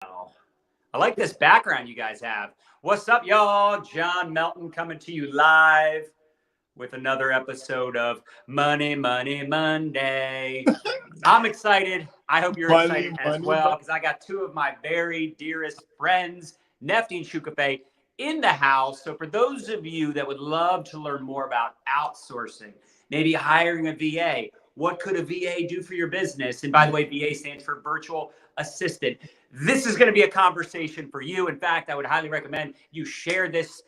I like this background you guys have. What's up, y'all? John Melton coming to you live with another episode of Money, Money, Monday. I'm excited. I hope you're excited as well because I got two of my very dearest friends, Nefty and Shukafe, in the house. So for those of you that would love to learn more about outsourcing, maybe hiring a VA, what could a VA do for your business? And by the way, VA stands for virtual assistant. This is going to be a conversation for you. In fact, I would highly recommend you share this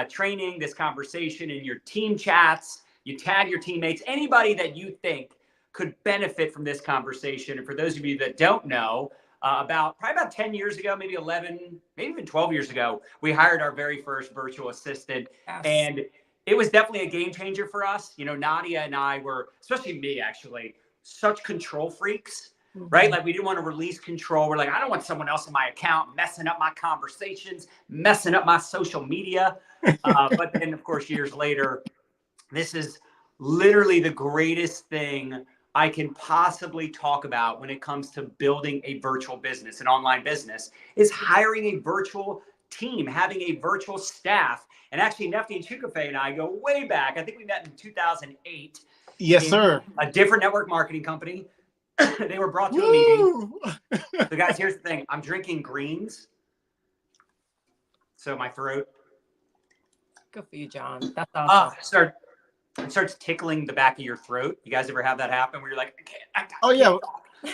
training, this conversation in your team chats. You tag your teammates, anybody that you think could benefit from this conversation. And for those of you that don't know, probably about 10 years ago, maybe 11, maybe even 12 years ago, we hired our very first virtual assistant. Yes. And it was definitely a game changer for us. You know, Nadia and I were, especially me actually, such control freaks. Right? Like we didn't want to release control. We're like, I don't want someone else in my account messing up my conversations, messing up my social media. But then, of course, years later, this is literally the greatest thing I can possibly talk about when it comes to building a virtual business, an online business, is hiring a virtual team, having a virtual staff. And actually, Nefty and Chukafe and I go way back. I think we met in 2008. Yes, sir. A different network marketing company. They were brought to a meeting. So guys, here's the thing. I'm drinking greens. So my throat. Good for you, John. That's awesome. It starts tickling the back of your throat. You guys ever have that happen where you're like, I can't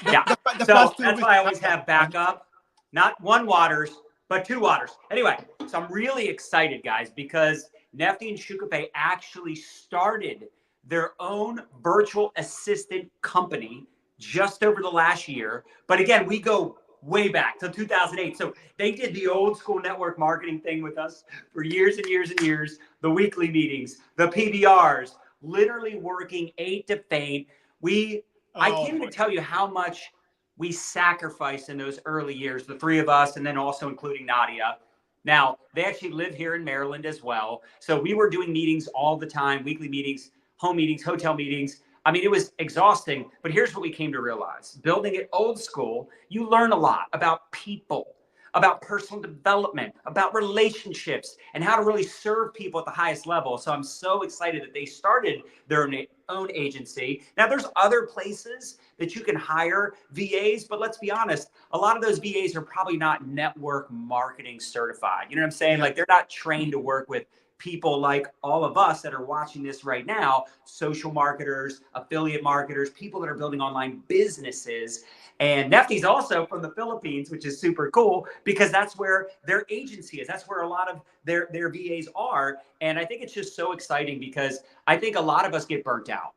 yeah. So that's why I always have backup. Not one waters, but two waters. Anyway, so I'm really excited, guys, because Nefty and Shukafe actually started their own virtual assistant company just over the last year. But again, we go way back to 2008. So they did the old school network marketing thing with us for years and years and years, the weekly meetings, the PBRs, literally working 8 to faint. I can't even tell you how much we sacrificed in those early years, the three of us, and then also including Nadia. Now, they actually live here in Maryland as well. So we were doing meetings all the time, weekly meetings, home meetings, hotel meetings. I mean, it was exhausting, but here's what we came to realize. Building it old school, you learn a lot about people, about personal development, about relationships, and how to really serve people at the highest level. So I'm so excited that they started their own agency. Now, there's other places that you can hire VAs, but let's be honest, a lot of those VAs are probably not network marketing certified. You know what I'm saying? Like they're not trained to work with people like all of us that are watching this right now, social marketers, affiliate marketers, people that are building online businesses. And Nefty's also from the Philippines, which is super cool because that's where their agency is. That's where a lot of their VAs are. And I think it's just so exciting because I think a lot of us get burnt out.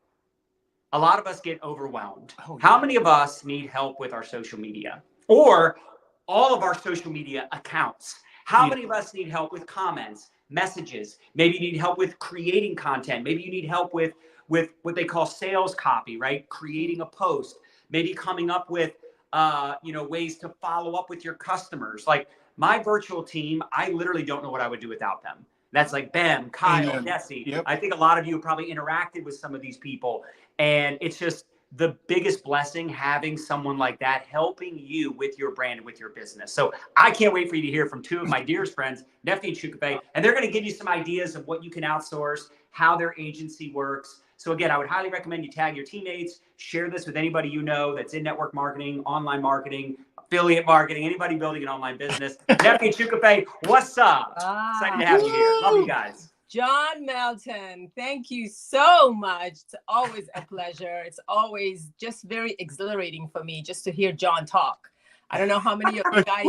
A lot of us get overwhelmed. How many of us need help with our social media or all of our social media accounts? How many of us need help with comments, messages? Maybe you need help with creating content. Maybe you need help with what they call sales copy, right? Creating a post, maybe coming up with, ways to follow up with your customers. Like my virtual team, I literally don't know what I would do without them. That's like Bem, Kyle, Nessie. Yep. I think a lot of you have probably interacted with some of these people. And it's just the biggest blessing having someone like that helping you with your brand and with your business. So I can't wait for you to hear from two of my dearest friends, Nefty and Shukafe, and they're going to give you some ideas of what you can outsource, how their agency works. So again, I would highly recommend you tag your teammates, share this with anybody you know that's in network marketing, online marketing, affiliate marketing, anybody building an online business. Nefty and Shukafe, what's up? Excited to have you here. Love you guys. John Melton, thank you so much. It's always a pleasure. It's always just very exhilarating for me just to hear John talk. I don't know how many of you guys,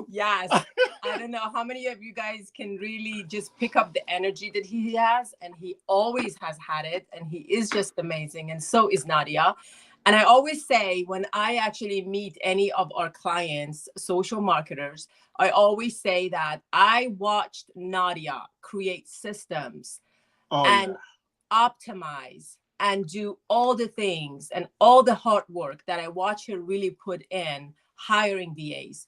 yes, I don't know how many of you guys can really just pick up the energy that he has, and he always has had it, and he is just amazing, and so is Nadia. And I always say when I actually meet any of our clients, social marketers, I always say that I watched Nadia create systems and optimize and do all the things and all the hard work that I watch her really put in hiring VAs,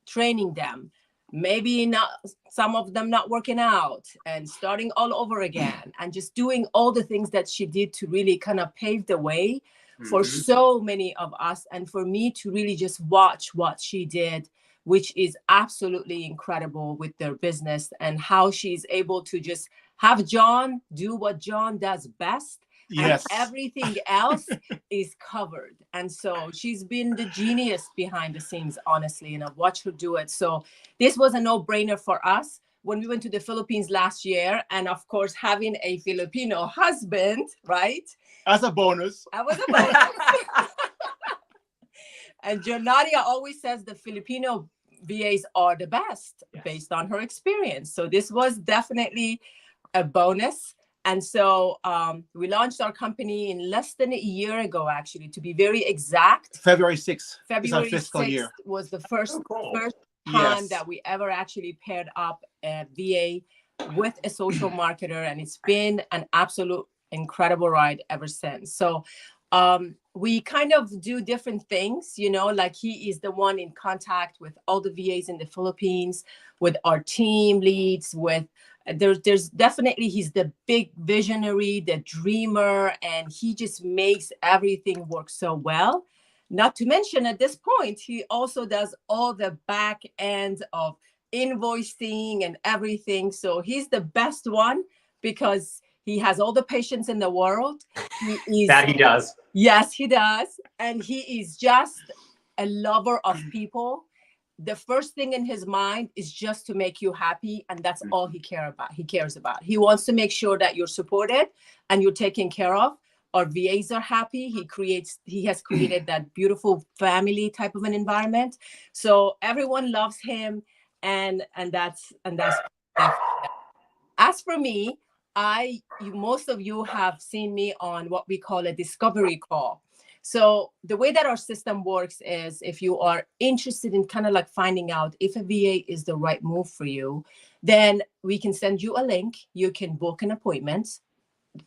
training them, maybe not some of them not working out and starting all over again and just doing all the things that she did to really kind of pave the way for so many of us, and for me to really just watch what she did which is absolutely incredible with their business, and how she's able to just have John do what John does best. Yes. And everything else is covered. And so she's been the genius behind the scenes, honestly, and I've watched her do it. So this was a no-brainer for us when we went to the Philippines last year. And of course, having a Filipino husband, right? As a bonus. That was a bonus. And Nadia always says the Filipino VAs are the best, yes, based on her experience. So this was definitely a bonus. And so we launched our company in less than a year ago, actually, to be very exact. February 6th. February 6th was the first time that we ever actually paired up a VA with a social marketer. And it's been an absolute incredible ride ever since. So we kind of do different things, you know, like he is the one in contact with all the VAs in the Philippines, with our team leads, with there's definitely, he's the big visionary, the dreamer, and he just makes everything work so well. Not to mention at this point, he also does all the back end of invoicing and everything. So he's the best one because he has all the patience in the world. He is, that he does. Yes, he does. And he is just a lover of people. The first thing in his mind is just to make you happy. And that's all he cares about. He wants to make sure that you're supported and you're taken care of. Our VAs are happy. He has created that beautiful family type of an environment. So everyone loves him. And that's as for me, most of you have seen me on what we call a discovery call. So the way that our system works is if you are interested in kind of like finding out if a VA is the right move for you, then we can send you a link. You can book an appointment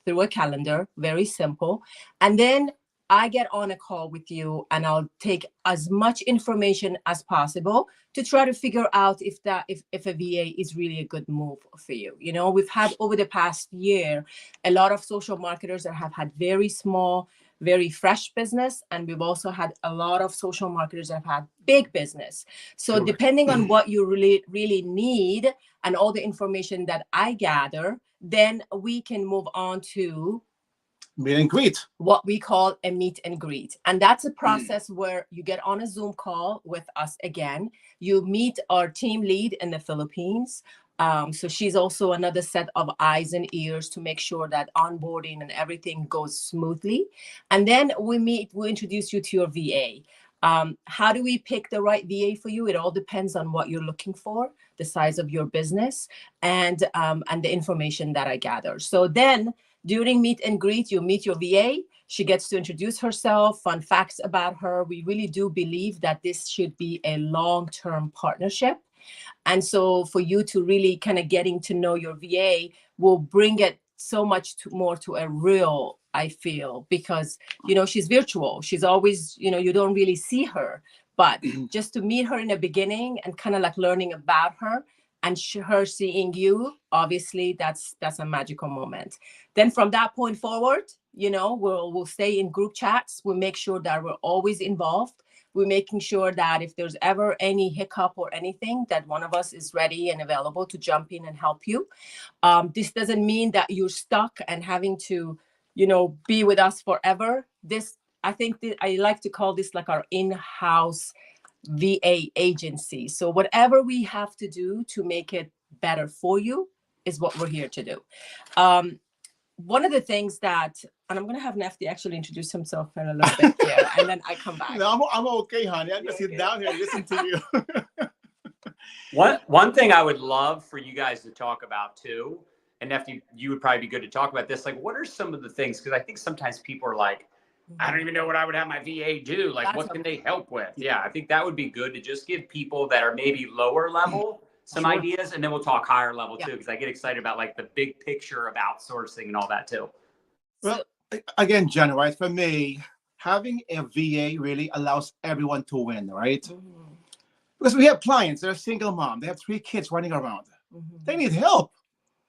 through a calendar, very simple. And then I get on a call with you and I'll take as much information as possible to try to figure out if a VA is really a good move for you. You know, we've had over the past year, a lot of social marketers that have had very small, very fresh business. And we've also had a lot of social marketers that have had big business. So sure, depending on what you really need and all the information that I gather, then we can move on to meet and greet, what we call a meet and greet. And that's a process where you get on a Zoom call with us again. You meet our team lead in the Philippines. So she's also another set of eyes and ears to make sure that onboarding and everything goes smoothly. And then we introduce you to your VA. How do we pick the right VA for you? It all depends on what you're looking for, the size of your business, and the information that I gather. So then during meet and greet, you meet your VA. She gets to introduce herself, fun facts about her. We really do believe that this should be a long-term partnership. And so for you to really kind of getting to know your VA will bring it so much more to a real, I feel, because, you know, she's virtual. She's always, you know, you don't really see her, but just to meet her in the beginning and kind of like learning about her and her seeing you, obviously that's a magical moment. Then from that point forward, you know, we'll stay in group chats. We'll make sure that we're always involved. We're making sure that if there's ever any hiccup or anything, that one of us is ready and available to jump in and help you. This doesn't mean that you're stuck and having to, you know, be with us forever. I think I like to call this like our in-house VA agency. So whatever we have to do to make it better for you is what we're here to do. One of the things that, and I'm going to have Nefty actually introduce himself in a little bit here, and then I come back. No, I'm okay, honey. I'm just sit down here and listen to you. One thing I would love for you guys to talk about too, and Nefty, you would probably be good to talk about this. Like, what are some of the things? Because I think sometimes people are like, I don't even know what I would have my VA do. Like, what can they help with? Yeah, I think that would be good to just give people that are maybe lower level some ideas, and then we'll talk higher level too, because I get excited about like the big picture of outsourcing and all that too. Well, again, Jen, right? For me, having a VA really allows everyone to win, right? Mm-hmm. Because we have clients, they're a single mom, they have 3 kids running around. Mm-hmm. They need help.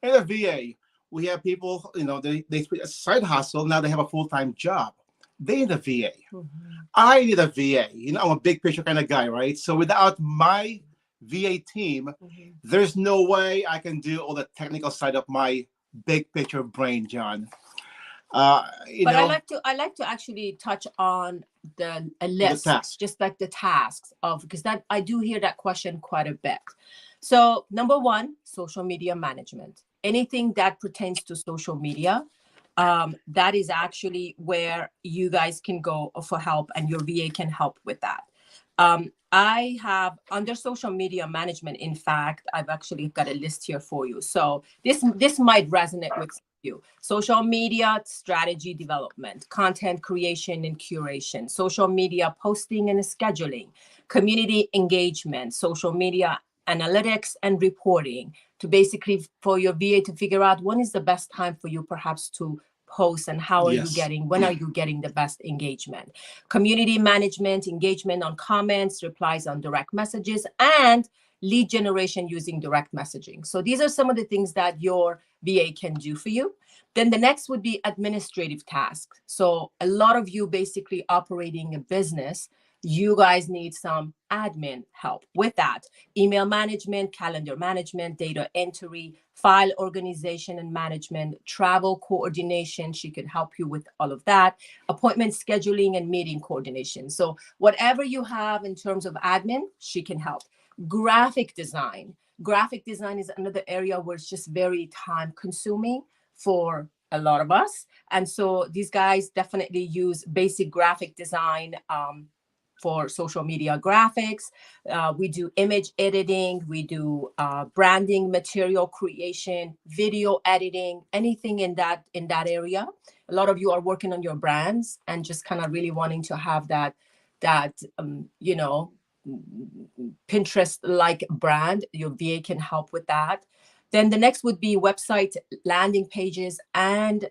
And a VA, we have people, you know, they a side hustle, now they have a full-time job. they need a VA. Mhm. I need a VA. You know, I'm a big picture kind of guy, right? So without my VA team, Mhm. there's no way I can do all the technical side of my big picture brain, John. You But know, I like to actually touch on a the list, task. just like the tasks of, because that I do hear that question quite a bit. So number one, social media management. Anything that pertains to social media, that is actually where you guys can go for help, and your VA can help with that. I have under social media management. In fact, I've actually got a list here for you. So this might resonate with you. Social media strategy development, content creation and curation, social media posting and scheduling, community engagement, social media analytics and reporting, to basically for your VA to figure out when is the best time for you perhaps to post, and Yes. when are you getting the best engagement. Community management, engagement on comments, replies on direct messages, and lead generation using direct messaging. So these are some of the things that your VA can do for you. Then the next would be administrative tasks. So a lot of you basically operating a business, you guys need some admin help with that. Email management, calendar management, data entry, file organization and management, travel coordination. She could help you with all of that. Appointment scheduling and meeting coordination. So whatever you have in terms of admin, she can help. Graphic design. Graphic design is another area where it's just very time consuming for a lot of us. And so these guys definitely use basic graphic design for social media graphics. We do image editing, we do branding, material creation, video editing, anything in that area. A lot of you are working on your brands and just kind of really wanting to have that you know, Pinterest like brand. Your VA can help with that. Then the next would be website landing pages and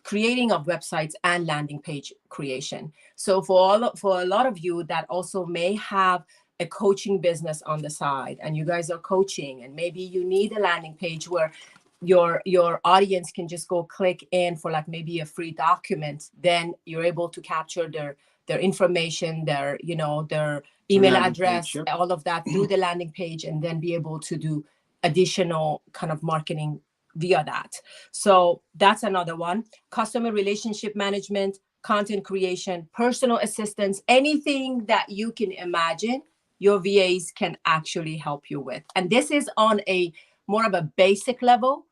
creating of websites and landing page creation. So for a lot of you that also may have a coaching business on the side, and you guys are coaching, and maybe you need a landing page where your audience can just go click in for like maybe a free document, then you're able to capture their information, their email Landing address, page, yep. all of that through the landing page, and then be able to do additional kind of marketing via that. So that's another one. Customer relationship management, content creation, personal assistance, anything that you can imagine, your VAs can actually help you with. And this is on a more of a basic level.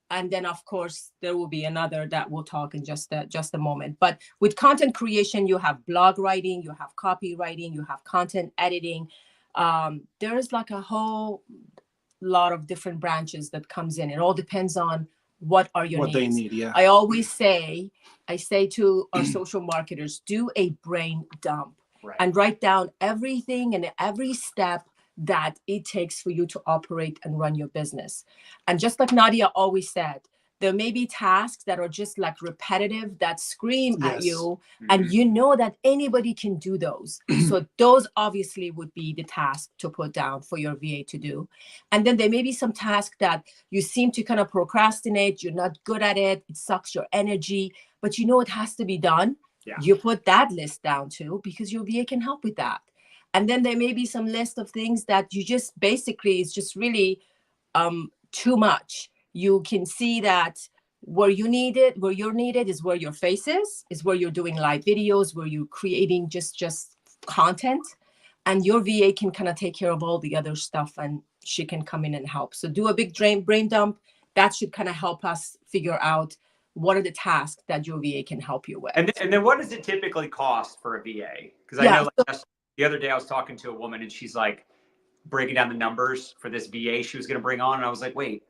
And then of course there will be another that we'll talk in just a moment. But with content creation, you have blog writing, you have copywriting, you have content editing. There is like a whole lot of different branches that comes in. It all depends on what are your What needs. they need, yeah. I always say, to our social marketers, do a brain dump. Right. And write down everything and every step that it takes for you to operate and run your business. And just like Nadia always said, there may be tasks that are just like repetitive, that scream at Yes. you, and you know that anybody can do those. So those obviously would be the task to put down for your VA to do. And then there may be some tasks that you seem to kind of procrastinate, you're not good at it, it sucks your energy, but you know it has to be done. Yeah. You put that list down too, because your VA can help with that. And then there may be some list of things that you just basically, it's just really too much. You can see that where you're needed is where your face is where you're doing live videos, where you're creating just content, and your VA can kind of take care of all the other stuff, and she can come in and help. So do a big brain dump. That should kind of help us figure out what are the tasks that your VA can help you with. And then what does it typically cost for a VA? Because I know the other day I was talking to a woman and she's like breaking down the numbers for this VA she was going to bring on. And I was like, wait,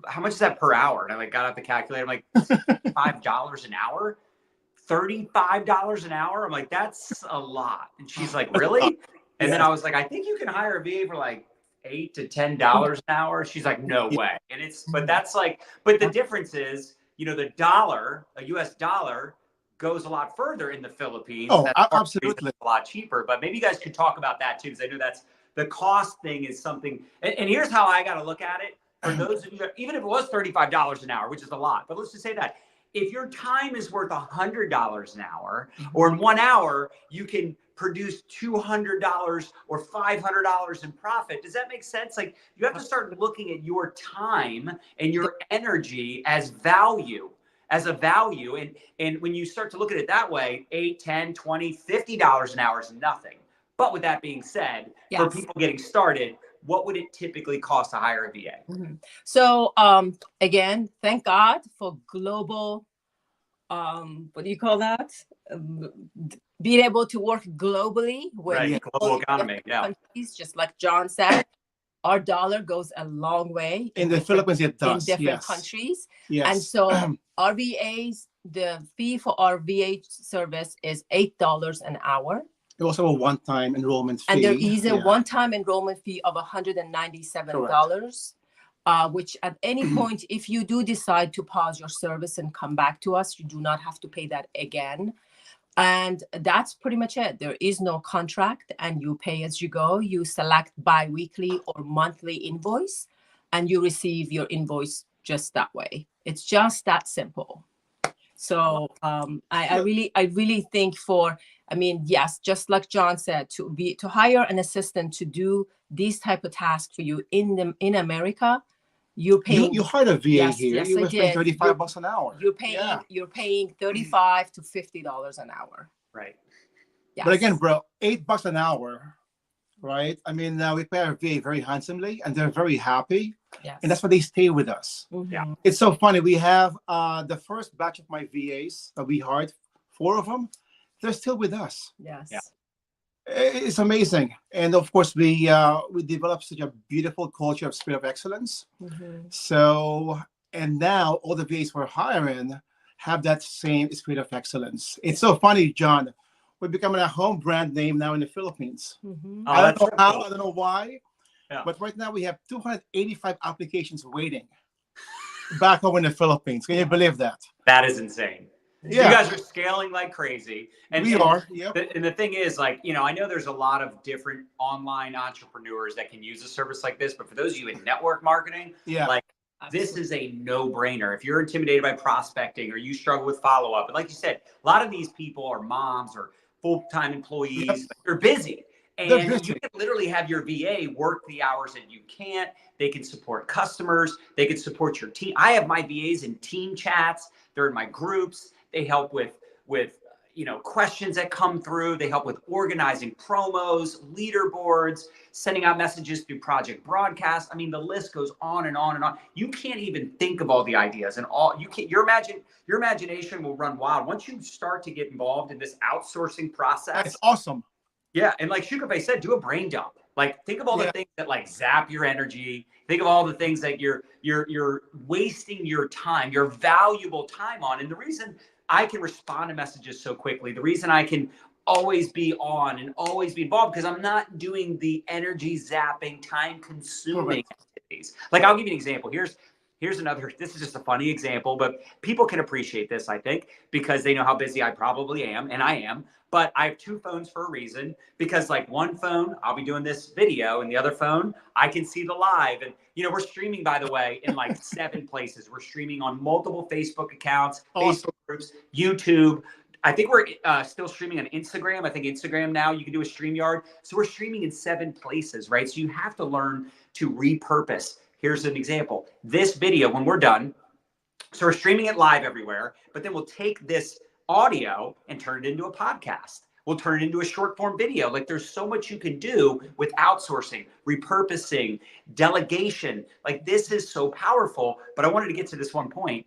how much is that per hour? And I got out the calculator. I'm like, $5 an hour, $35 an hour. I'm like, that's a lot. And she's like, really? And then I was like, I think you can hire a VA for like $8 to $10 an hour. She's like, no way. And but the difference is, the dollar, a US dollar, goes a lot further in the Philippines. Oh, that's absolutely. a lot cheaper. But maybe you guys could talk about that too, because I know that's the cost thing is something. And here's how I got to look at it. For those of you, even if it was $35 an hour, which is a lot, but let's just say that if your time is worth $100 an hour, or in 1 hour, you can produce $200 or $500 in profit. Does that make sense? Like, you have to start looking at your time and your energy as value, as a value. And when you start to look at it that way, $8, $10, $20, $50 an hour is nothing. But with that being said, for people getting started, what would it typically cost to hire a VA? So again, thank God for global, what do you call that? Being able to work globally with global economy. Countries, just like John said, our dollar goes a long way. In the Philippines, it does. In different countries. Yes. And so our VAs, the fee for our VA service is $8 an hour. Also a one-time enrollment fee. And there is a one-time enrollment fee of $197, which at any point, if you do decide to pause your service and come back to us, you do not have to pay that again. And that's pretty much it. There is no contract, and you pay as you go. You select bi-weekly or monthly invoice, and you receive your invoice just that way. It's just that simple. So I really think yes, just like John said, to hire an assistant to do these type of tasks for you in America, you're paying. You hired a VA here. Yes, you I were paying did. $35 an hour. You're paying $35 to $50 an hour. Right. Yes. But again, bro, $8 an hour, right? I mean, we pay our VA very handsomely, and they're very happy. Yes. And that's why they stay with us. Yeah. It's so funny. We have the first batch of my VAs that we hired, 4 of them. They're still with us. Yes. Yeah. It's amazing. And of course, we developed such a beautiful culture of spirit of excellence. So, and now all the VAs we're hiring have that same spirit of excellence. It's so funny, John. We're becoming a home brand name now in the Philippines. I don't know how, I don't know why, but right now we have 285 applications waiting back home in the Philippines. Can you believe that? That is insane. Yeah. You guys are scaling like crazy. And we are. And the thing is, like, I know there's a lot of different online entrepreneurs that can use a service like this, but for those of you in network marketing, like, this is a no-brainer. If you're intimidated by prospecting or you struggle with follow-up, and like you said, a lot of these people are moms or full-time employees. They're busy. And you can literally have your VA work the hours that you can't. They can support customers. They can support your team. I have my VAs in team chats. They're in my groups. They help with questions that come through. They help with organizing promos, leaderboards, sending out messages through project broadcast. I mean, the list goes on and on and on. You can't even think of all the ideas and all. You can't. Your imagination will run wild once you start to get involved in this outsourcing process. It's awesome. Yeah, and like Shukafe said, do a brain dump. Like, think of all the things that like zap your energy. Think of all the things that you're wasting your time, your valuable time on. And the reason I can respond to messages so quickly, the reason I can always be on and always be involved, because I'm not doing the energy zapping, time consuming activities. Like, I'll give you an example. Here's another, this is just a funny example, but people can appreciate this, I think, because they know how busy I probably am, and I am. But I have 2 phones for a reason, because like one phone, I'll be doing this video, and the other phone, I can see the live. And, we're streaming, by the way, in like 7 places. We're streaming on multiple Facebook accounts, Facebook groups, YouTube. I think we're still streaming on Instagram. I think Instagram now, you can do a StreamYard. So we're streaming in 7 places, right? So you have to learn to repurpose. Here's an example. This video, when we're done, so we're streaming it live everywhere, but then we'll take this audio and turn it into a podcast. We'll turn it into a short form video. Like, there's so much you can do with outsourcing, repurposing, delegation. Like, this is so powerful. But I wanted to get to this one point.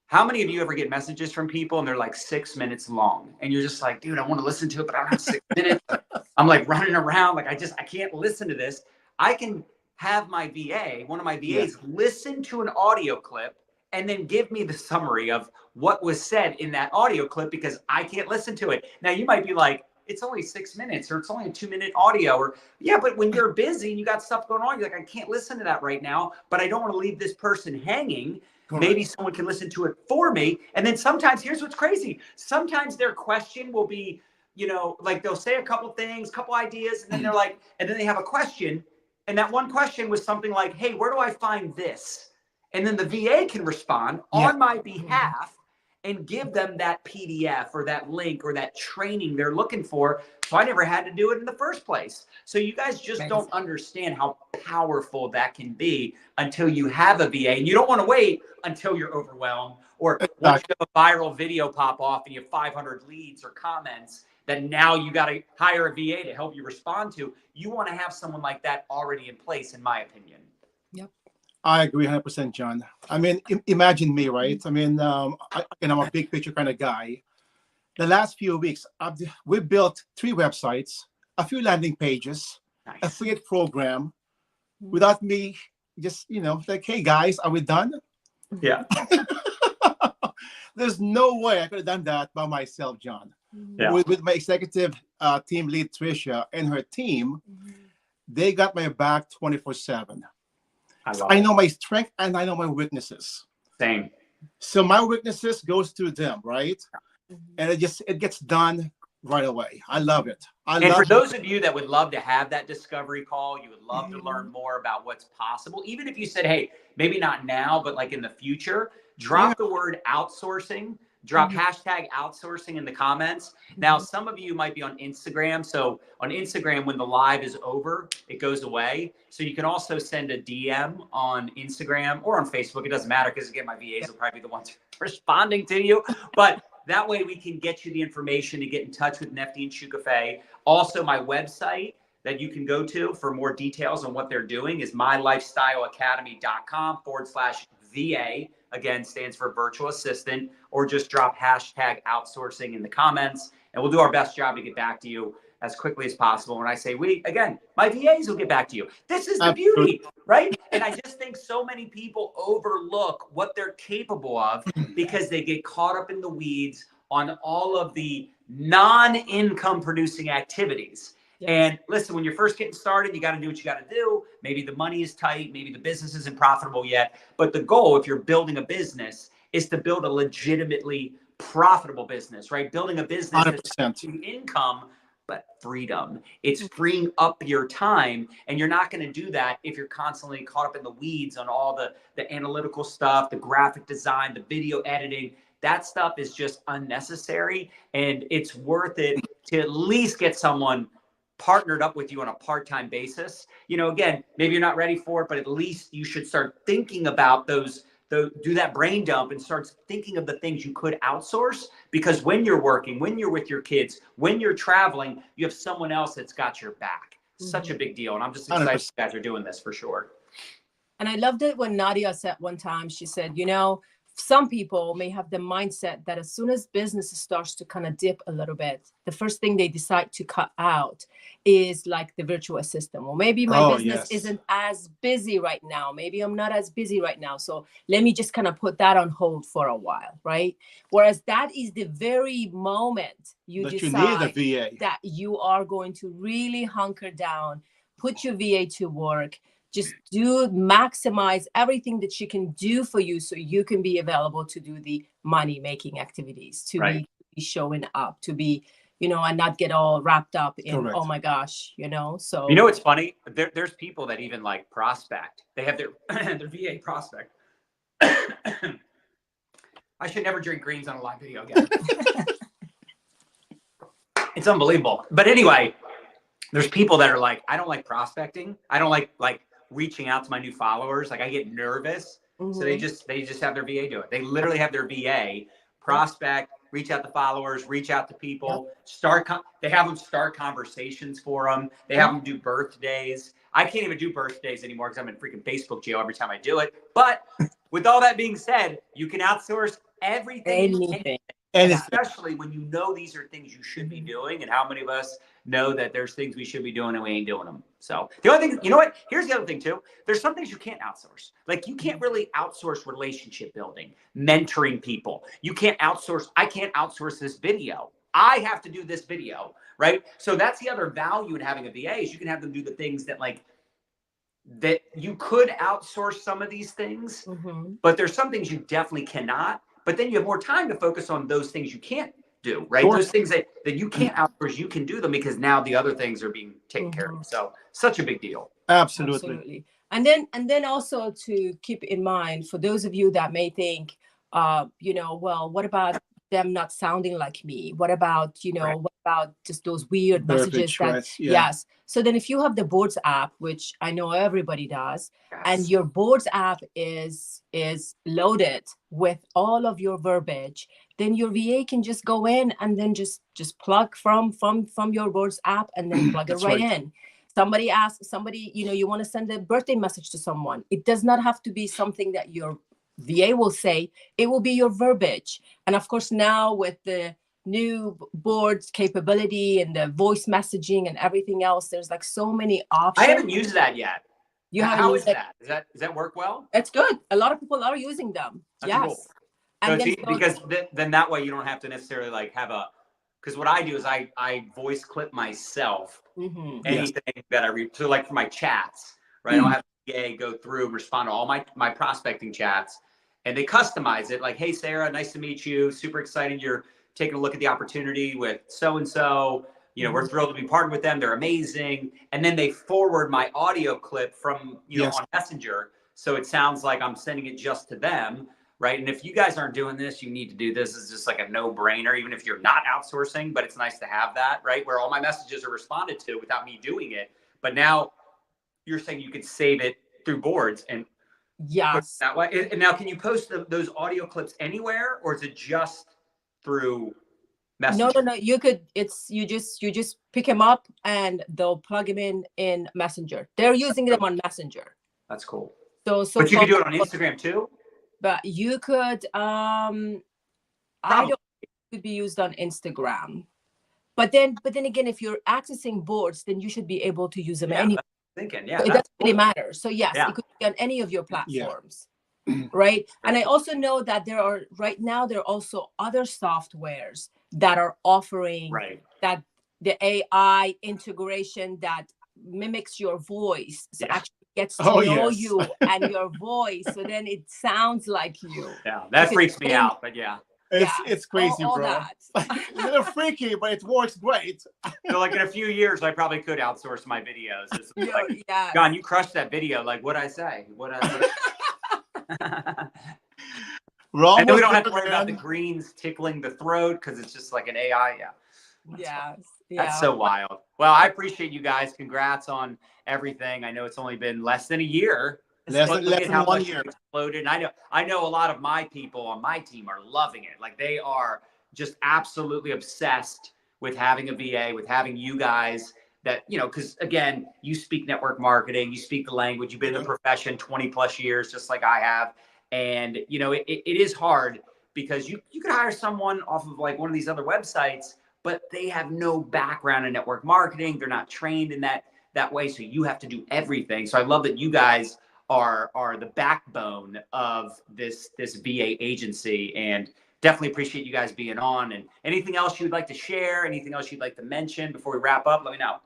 How many of you ever get messages from people and they're like 6 minutes long, and you're just like, dude, I want to listen to it, but I don't have 6 minutes. I'm like running around. Like, I can't listen to this. I can have my VA, one of my VAs, listen to an audio clip and then give me the summary of what was said in that audio clip, because I can't listen to it. Now, you might be like, it's only 6 minutes, or it's only a 2-minute audio, or but when you're busy and you got stuff going on, you're like, I can't listen to that right now, but I don't want to leave this person hanging. Maybe someone can listen to it for me. And then sometimes, here's what's crazy. Sometimes their question will be, like, they'll say a couple things, couple ideas, and then they're like, and then they have a question. And that one question was something like, hey, where do I find this? And then the VA can respond on my behalf and give them that PDF or that link or that training they're looking for. So I never had to do it in the first place. So you guys just don't understand how powerful that can be until you have a VA. And you don't want to wait until you're overwhelmed or once you have a viral video pop off and you have 500 leads or comments that now you got to hire a VA to help you respond to. You want to have someone like that already in place, in my opinion. Yep. I agree 100%, John. I mean, imagine me, right? I mean, I'm a big picture kind of guy. The last few weeks, we built 3 websites, a few landing pages, Nice. affiliate program, without me just, like, hey guys, are we done? Yeah. There's no way I could have done that by myself, John. Yeah. With my executive team lead, Tricia, and her team, they got my back 24/7. I know my strength and I know my weaknesses. Same. So my weaknesses goes to them, right? And it gets done right away. I love it. And for those of you that would love to have that discovery call, you would love to learn more about what's possible. Even if you said, hey, maybe not now, but like in the future, drop the word outsourcing, drop hashtag outsourcing in the comments. Now, some of you might be on Instagram. So on Instagram, when the live is over, it goes away. So you can also send a DM on Instagram or on Facebook. It doesn't matter because again, my VAs will probably be the ones responding to you. But that way we can get you the information to get in touch with Nefty and Shukafe. Also, my website that you can go to for more details on what they're doing is mylifestyleacademy.com/VA. Again, stands for virtual assistant, or just drop hashtag outsourcing in the comments and we'll do our best job to get back to you as quickly as possible. When I say we, again, my VAs will get back to you. This is the beauty, right? And I just think so many people overlook what they're capable of because they get caught up in the weeds on all of the non-income producing activities. And listen, when you're first getting started, you got to do what you got to do. Maybe the money is tight. Maybe the business isn't profitable yet. But the goal, if you're building a business, is to build a legitimately profitable business, right? Building a business that's income, but freedom. It's freeing up your time. And you're not going to do that if you're constantly caught up in the weeds on all the analytical stuff, the graphic design, the video editing. That stuff is just unnecessary. And it's worth it to at least get someone partnered up with you on a part-time basis. Again, maybe you're not ready for it, but at least you should start thinking about do that brain dump and start thinking of the things you could outsource, because when you're working, when you're with your kids, when you're traveling, you have someone else that's got your back. Such a big deal. And I'm just excited 100%. you guys are doing this for sure. And I loved it when Nadia said one time, she said, some people may have the mindset that as soon as business starts to kind of dip a little bit, the first thing they decide to cut out is like the virtual assistant. Well, maybe my business isn't as busy right now. Maybe I'm not as busy right now. So let me just kind of put that on hold for a while, right? Whereas that is the very moment you decide that you are going to really hunker down, put your VA to work, just maximize everything that she can do for you so you can be available to do the money-making activities, to be showing up, to be, and not get all wrapped up in, oh my gosh, so. It's funny? There's people that even like prospect. They have their VA prospect. I should never drink greens on a live video again. It's unbelievable. But anyway, there's people that are like, I don't like prospecting. I don't like reaching out to my new followers. Like I get nervous. So they just have their VA do it. They literally have their VA prospect, reach out to followers, reach out to people, they have them start conversations for them. They have them do birthdays. I can't even do birthdays anymore because I'm in freaking Facebook jail every time I do it. But with all that being said, you can outsource everything. And especially when these are things you should be doing, and how many of us know that there's things we should be doing and we ain't doing them. So the only thing, here's the other thing too. There's some things you can't outsource. Like you can't really outsource relationship building, mentoring people. I can't outsource this video. I have to do this video, right? So that's the other value in having a VA is you can have them do the things that that you could outsource some of these things, but there's some things you definitely cannot. But then you have more time to focus on those things you can't do, right? Those things that you can't outsource, you can do them because now the other things are being taken care of. So such a big deal. Absolutely. And then also to keep in mind, for those of you that may think, well, what about them not sounding like me? What about, Right. what about just those weird Perfect messages that, choice. Yeah. yes. So then if you have the boards app, which I know everybody does, and Yes. your boards app is loaded with all of your verbiage, then your VA can just go in and then just plug from your boards app and then plug it That's right right. in. Somebody asks, you want to send a birthday message to someone. It does not have to be something that your VA will say. It will be your verbiage. And of course, now with the new boards capability and the voice messaging and everything else, there's like so many I options. haven't used that yet. You haven't How used is it? that? Does that work well? It's good. A lot of people are using them. That's Yes. cool. So And then because then that way you don't have to necessarily like have a, because what I do is I voice clip myself Mhm. Yes. anything that I read. So like for my chats, right? I'll have a go through and respond to all my prospecting chats, and they customize it. Like, hey Sarah, nice to meet you. Super excited you're taking a look at the opportunity with so and so. We're thrilled to be partnered with them. They're amazing. And then they forward my audio clip from Yes. on Messenger, so it sounds like I'm sending it just to them. Right. And if you guys aren't doing this, you need to do this. It's just like a no brainer, even if you're not outsourcing, but it's nice to have that, right? Where all my messages are responded to without me doing it. But now you're saying you could save it through boards and put it Yes. that way. And now can you post those audio clips anywhere, or is it just through Messenger? No. You just pick them up and they'll plug them in Messenger. They're using them on Messenger. That's cool. So But you far, can do it on Instagram too? but you could I don't think it could be used on Instagram. But then again, if you're accessing boards, then you should be able to use them Yeah, anywhere. thinking, yeah, So it that's doesn't really cool. matter. So yes, Yeah. it could be on any of your platforms. Right. And I also know that there are also other softwares that are offering Right. that the AI integration that mimics your voice. So Yeah. actually gets to Oh, know yes. you and your voice. So then it sounds like you. Yeah, that Okay, freaks me then- out, but yeah. It's crazy, all bro. that. It's a little freaky, but it works great. So like in a few years, I probably could outsource my videos. It's like, Yes. John, you crushed that video. Like, what'd I say? We're And then we almost don't have to there, worry about the man. greens tickling the throat because it's just like an AI. Yeah. Yes. That's so wild. Well, I appreciate you guys. Congrats on everything. I know it's only been less than a year. Less But than look at how 1 much year. it's exploded. And I know a lot of my people on my team are loving it. Like they are just absolutely obsessed with having a VA, with having you guys that, because again, you speak network marketing, you speak the language, you've been in the profession 20 plus years, just like I have. And, it is hard because you could hire someone off of like one of these other websites, but they have no background in network marketing. They're not trained in that way. So you have to do everything. So I love that you guys are the backbone of this VA agency, and definitely appreciate you guys being on. And anything else you'd like to share, anything else you'd like to mention before we wrap up, let me know.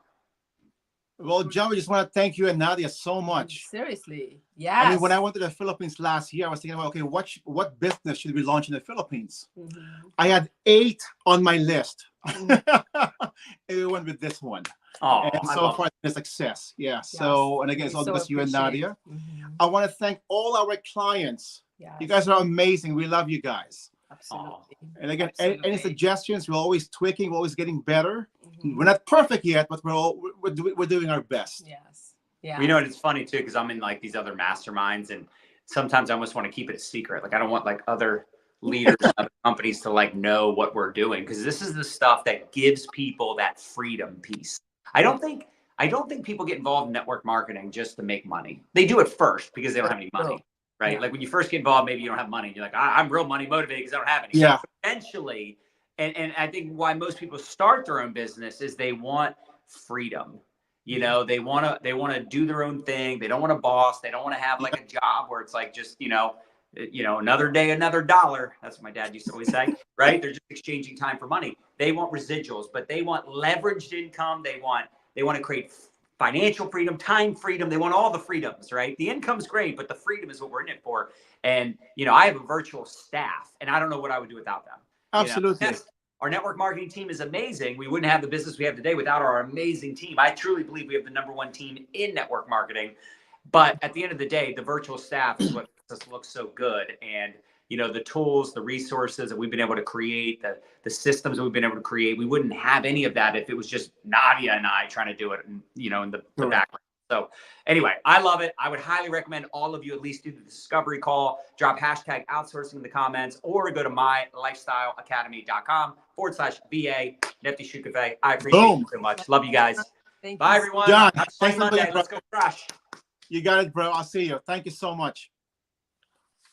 Well, John, we just want to thank you and Nadia so much. Seriously. Yes. I mean, when I went to the Philippines last year, I was thinking about, okay, what business should we launch in the Philippines? I had 8 on my list. And we went with this one. Oh, And so far, it's a success. Yeah. So, and again, it's all so because you and Nadia. Mm-hmm. I want to thank all our clients. Yes. You guys are amazing. We love you guys. Absolutely. And again, Absolutely. any suggestions? We're always tweaking. We're always getting better. We're not perfect yet, but we're doing our best. Yes. Yeah. You know, it's funny too, because I'm in like these other masterminds, and sometimes I almost want to keep it a secret. Like I don't want like other leaders and other companies to like know what we're doing, because this is the stuff that gives people that freedom piece. I don't think people get involved in network marketing just to make money. They do it first because they don't have any money, right? Yeah. Like when you first get involved, maybe you don't have money. You're like, I'm real money motivated because I don't have any. Yeah. Eventually, and I think why most people start their own business is they want freedom. They want to do their own thing. They don't want a boss. They don't want to have like a job where it's like just, another day, another dollar. That's what my dad used to always say, right? They're just exchanging time for money. They want residuals, but they want leveraged income. They want to create financial freedom, time freedom. They want all the freedoms, right? The income's great, but the freedom is what we're in it for. And, I have a virtual staff, and I don't know what I would do without them. Absolutely. Yes, our network marketing team is amazing. We wouldn't have the business we have today without our amazing team. I truly believe we have the #1 team in network marketing. But at the end of the day, the virtual staff is what makes us look so good. And, the tools, the resources that we've been able to create, the systems that we've been able to create. We wouldn't have any of that if it was just Nadia and I trying to do it, in the background. So anyway, I love it. I would highly recommend all of you at least do the discovery call, drop hashtag outsourcing in the comments, or go to mylifestyleacademy.com/VA Nifty Shoe Cafe. I appreciate you so much. Love you guys. Thank Bye, you. everyone. John, Have a thanks fun for Monday. being, Let's go crush. You got it, bro. I'll see you. Thank you so much.